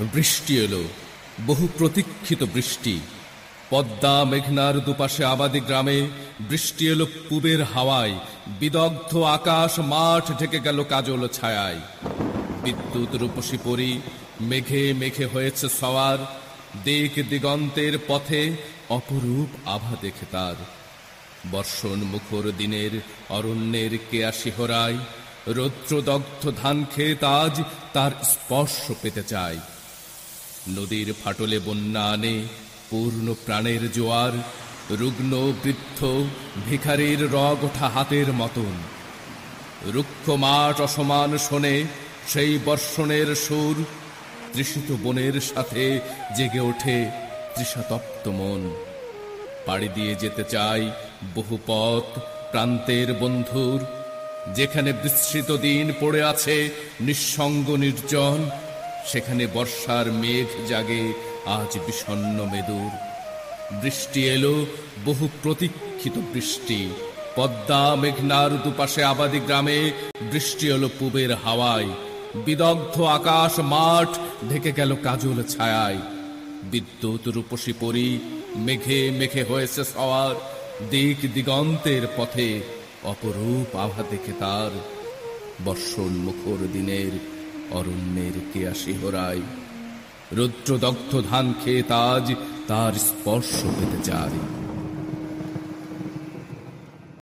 বৃষ্টি এলো, বহু প্রতীক্ষিত বৃষ্টি। পদ্মা মেঘনার দুপাশে আবাদী গ্রামে বৃষ্টি এলো পূবের হাওয়ায়। বিদগ্ধ আকাশ মাঠ ঢেকে গেল কাজল ছায়ায়। বিদ্যুৎ রূপসী পরি মেঘে মেঘে হয়েছে সওয়ার। দিক দিগন্তের পথে অপরূপ আভা দেখে তার। বর্ষণ মুখর দিনের অরণ্যের কেয়া শিহরায়। রৌদ্রদগ্ধ ধান ক্ষেত আজ তার স্পর্শ পেতে চায়। নদীর ফাটলে বন্যা আনে পূর্ণ প্রাণের জোয়ার। রুগ্ন বৃদ্ধ ভিখারির রগ ওঠা হাতের মতন। রুক্ষ মাঠ অসমান শোনে সেই বর্ষণের সুর। তৃষিত বনের সাথে জেগে ওঠে তৃষাতপ্ত মন। পাড়ি দিয়ে যেতে চাই বহু পথ প্রান্তের বন্ধুর। যেখানে বিস্মৃত দিন পড়ে আছে নিঃসঙ্গ নির্জন, সেখানে বর্ষার মেঘ জাগে আজ বিষণ্ণ মেদুর। বৃষ্টি এলো, বহু প্রতীক্ষিত বৃষ্টি। পদ্মা মেঘনার দুপাশে আবাদী গ্রামে বৃষ্টি এলো পূবের হাওয়ায়। বিদগ্ধ আকাশ মাঠ ঢেকে গেল কাজল ছায়ায়। বিদ্যুৎ রূপসী পরি মেঘে মেঘে হয়েছে সওয়ার। দিক দিগন্তের পথে অপরূপ আভা দেখে তার। বর্ষণ মুখর দিনের অরণ্যের কেয়া শিহরায়। রৌদ্রদগ্ধ ধান ক্ষেত আজ তার স্পর্শ পেতে চায়।